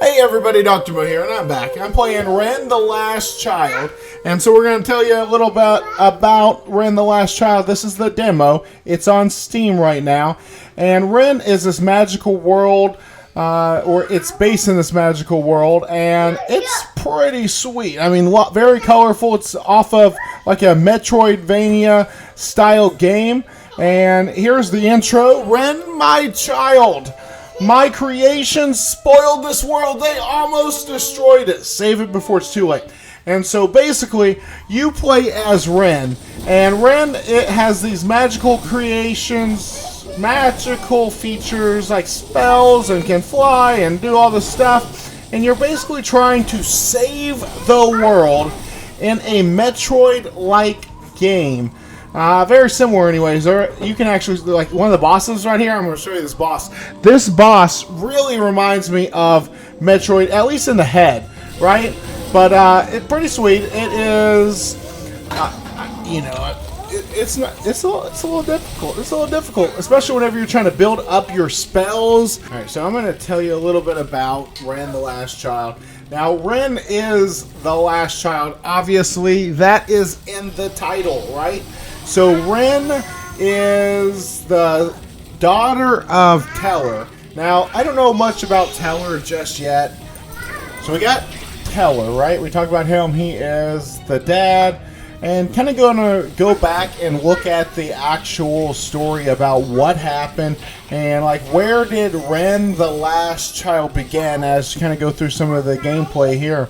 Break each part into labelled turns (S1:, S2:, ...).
S1: Hey everybody, Dr. Mo here, and I'm back. I'm playing RIN the Last Child, and so we're going to tell you a little bit about RIN the Last Child. This is the demo. It's on Steam right now, and RIN is this magical world, or it's based in this magical world, and it's pretty sweet. I mean, very colorful. It's off of like a Metroidvania style game, and here's the intro. RIN, my child. My creations spoiled this world. They almost destroyed it. Save it before it's too late. And so basically, you play as RIN. And RIN, it has these magical creations, magical features like spells, and can fly and do all this stuff. And you're basically trying to save the world in a Metroid-like game. Very similar anyways. You can actually, like one of the bosses right here, I'm going to show you this boss. This boss really reminds me of Metroid, at least in the head, right? But it's pretty sweet. It is, you know, it's a little difficult. It's a little difficult, especially whenever you're trying to build up your spells. Alright, so I'm going to tell you a little bit about RIN the Last Child. Now, RIN is the last child. Obviously, that is in the title, right? So RIN is the daughter of Teller. Now, I don't know much about Teller just yet. So we got Teller, right? We talked about him. He is the dad. And kind of going to go back and look at the actual story about what happened and like where did RIN the Last Child begin, as you kind of go through some of the gameplay here.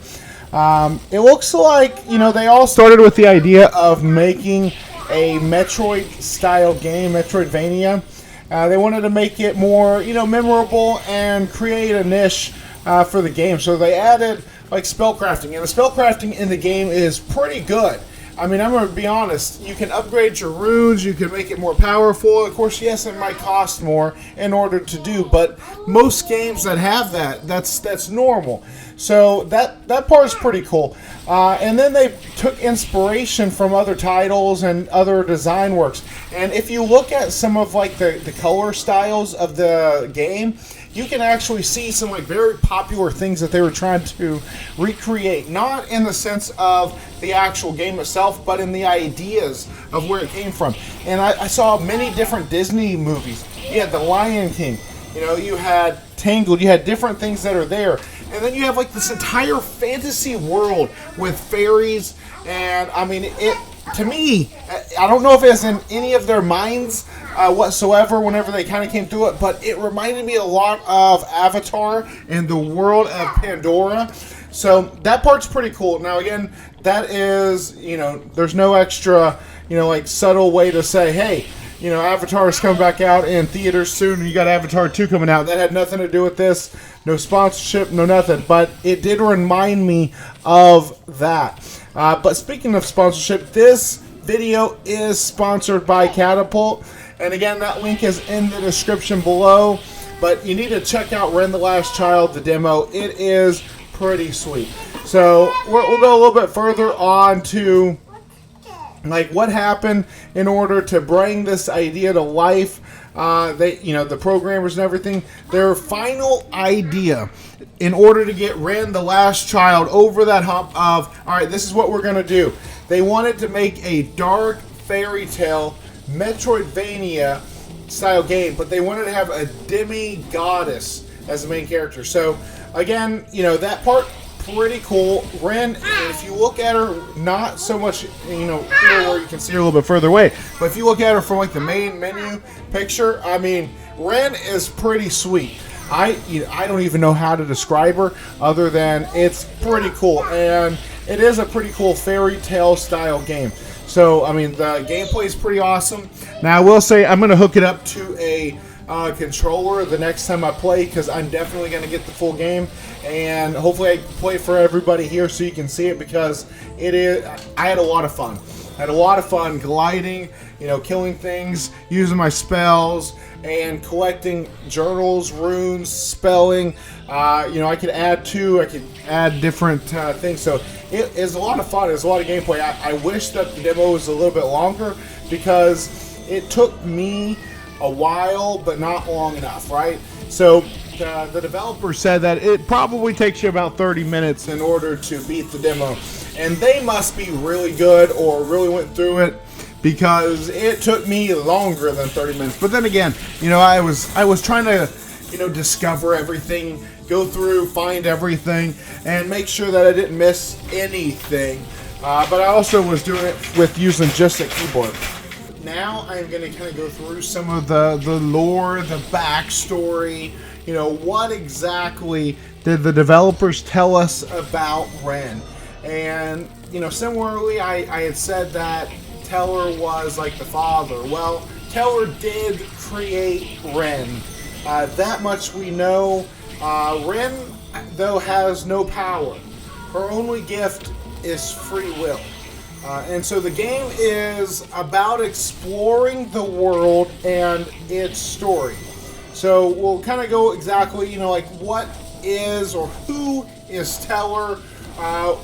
S1: It looks like, you know, they all started with the idea of making a Metroid style game, Metroidvania. They wanted to make it more, you know, memorable and create a niche for the game. So they added like spellcasting, and the spellcasting in the game is pretty good. I mean, I'm going to be honest, you can upgrade your runes, you can make it more powerful. Of course, yes, it might cost more in order to do, but most games that have that's normal. So that part is pretty cool. And then they took inspiration from other titles and other design works. And if you look at some of like the color styles of the game, you can actually see some like very popular things that they were trying to recreate. Not in the sense of the actual game itself, but in the ideas of where it came from. And I saw many different Disney movies. You had The Lion King. You know, you had Tangled. You had different things that are there. And then you have like this entire fantasy world with fairies. And I mean, it to me, I don't know if it's in any of their minds whatsoever whenever they kind of came through it, but it reminded me a lot of Avatar and the world of Pandora. So that part's pretty cool. Now again, that is, you know, there's no extra, you know, like subtle way to say, hey, you know, Avatar is coming back out in theaters soon, and you got Avatar 2 coming out. That had nothing to do with this. No sponsorship, no nothing. But it did remind me of that. But speaking of sponsorship, this video is sponsored by Catapult. And again, that link is in the description below. But you need to check out RIN the Last Child, the demo. It is pretty sweet. So we'll go a little bit further on to like what happened in order to bring this idea to life. They, you know, the programmers and everything, their final idea in order to get RIN the Last Child over that hump of, all right, this is what we're going to do. They wanted to make a dark fairytale Metroidvania style game, but they wanted to have a demigoddess as the main character. So again, you know, that part pretty cool. RIN, if you look at her, not so much, you know, here where you can see her a little bit further away, but if you look at her from like the main menu picture, I mean, RIN is pretty sweet. I don't even know how to describe her other than it's pretty cool, and it is a pretty cool fairy tale style game. So I mean, the gameplay is pretty awesome. Now I will say I'm going to hook it up to a controller the next time I play, because I'm definitely going to get the full game, and hopefully I can play for everybody here so you can see it, because it is. I had a lot of fun. I had a lot of fun gliding, you know, killing things, using my spells, and collecting journals, runes, spelling. You know, I could add different things. So it is a lot of fun. It's a lot of gameplay. I wish that the demo was a little bit longer, because it took me a while, but not long enough, right? So the developer said that it probably takes you about 30 minutes in order to beat the demo. And they must be really good or really went through it, because it took me longer than 30 minutes. But then again, you know, I was trying to, you know, discover everything, go through, find everything, and make sure that I didn't miss anything. But I also was doing it with using just a keyboard. Now I'm going to kind of go through some of the lore, the backstory. You know, what exactly did the developers tell us about RIN? And, you know, similarly, I had said that Teller was like the father. Well, Teller did create RIN. That much we know. RIN, though, has no power. Her only gift is free will. And so the game is about exploring the world and its story. So we'll kind of go exactly, you know, like what is or who is Teller,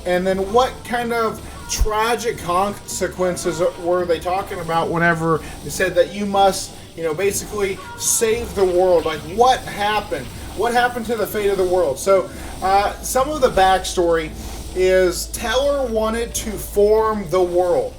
S1: and then what kind of tragic consequences were they talking about whenever they said that you must, you know, basically save the world. Like, what happened? What happened to the fate of the world? So some of the backstory is Teller wanted to form the world,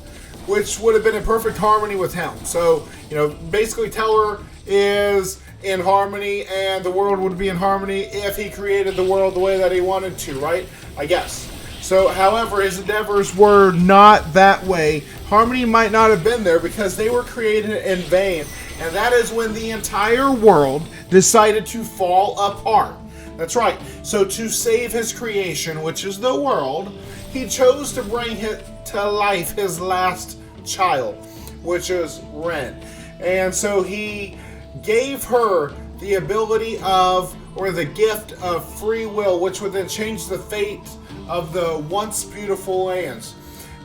S1: which would have been in perfect harmony with him. So, you know, basically Teller is in harmony, and the world would be in harmony if he created the world the way that he wanted to, right? I guess. So, however, his endeavors were not that way. Harmony might not have been there because they were created in vain. And that is when the entire world decided to fall apart. That's right. So to save his creation, which is the world, he chose to bring to life his last child, which is RIN. And so he gave her the ability of, or the gift of free will, which would then change the fate of the once beautiful lands.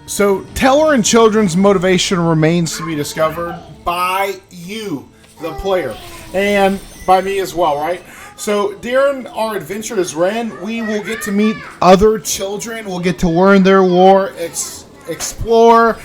S1: So Teller and children's motivation remains to be discovered by you, the player, and by me as well, right? So during our adventure as RIN, we will get to meet other children. We'll get to learn their lore, explore,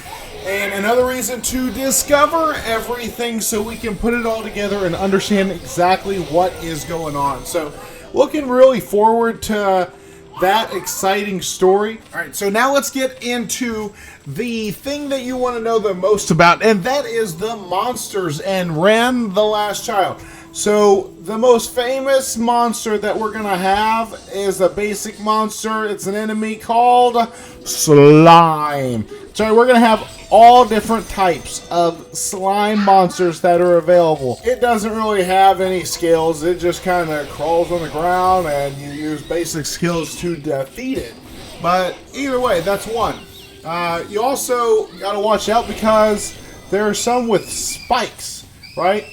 S1: and another reason to discover everything so we can put it all together and understand exactly what is going on. So looking really forward to that exciting story. All right, so now let's get into the thing that you want to know the most about, and that is the monsters and RIN the Last Child. So the most famous monster that we're going to have is a basic monster. It's an enemy called slime. So we're going to have all different types of slime monsters that are available. It doesn't really have any skills. It just kind of crawls on the ground and you use basic skills to defeat it. But either way, that's one. You also got to watch out because there are some with spikes, right?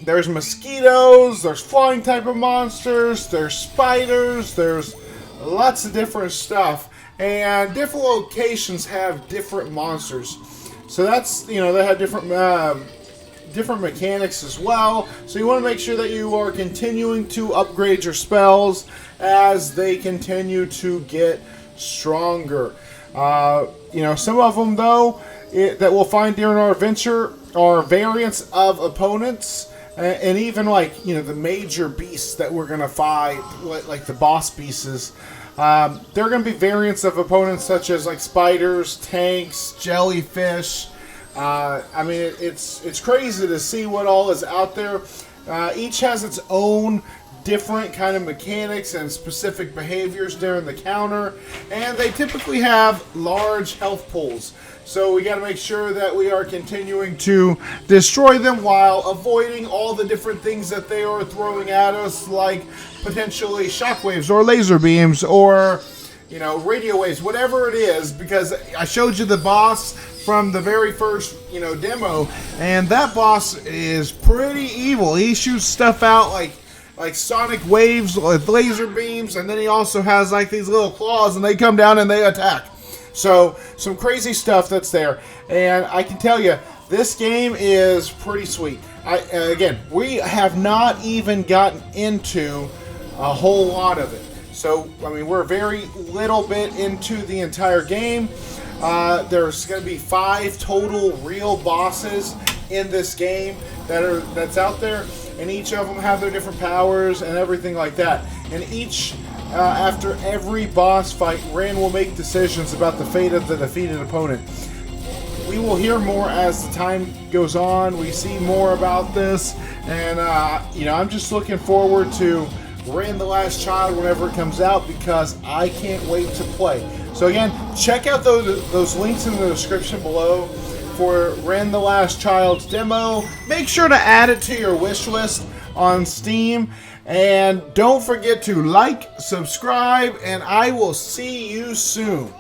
S1: There's mosquitoes, there's flying type of monsters, there's spiders, there's lots of different stuff. And different locations have different monsters. So that's, you know, they have different mechanics as well. So you want to make sure that you are continuing to upgrade your spells as they continue to get stronger. You know, some of them, though, that we'll find during our adventure are variants of opponents. And even, like, you know, the major beasts that we're going to fight, like the boss beasts, there are going to be variants of opponents such as, like, spiders, tanks, jellyfish. I mean, it's crazy to see what all is out there. Each has its own different kind of mechanics and specific behaviors during the counter, and they typically have large health pools. So we got to make sure that we are continuing to destroy them while avoiding all the different things that they are throwing at us, like potentially shockwaves or laser beams or, you know, radio waves, whatever it is, because I showed you the boss from the very first, you know, demo, and that boss is pretty evil. He shoots stuff out like sonic waves with laser beams, and then he also has like these little claws, and they come down and they attack. So, some crazy stuff that's there. And I can tell you, this game is pretty sweet. Again, we have not even gotten into a whole lot of it. So, I mean, we're very little bit into the entire game. There's going to be 5 total real bosses in this game that's out there. and each of them have their different powers and everything like that. And each, after every boss fight, Rin will make decisions about the fate of the defeated opponent. We will hear more as the time goes on. We see more about this, and I'm just looking forward to Rin the Last Child whenever it comes out, because I can't wait to play. So again, check out those links in the description below for Rin the Last Child's demo. Make sure to add it to your wish list on Steam, and don't forget to like, subscribe, and I will see you soon.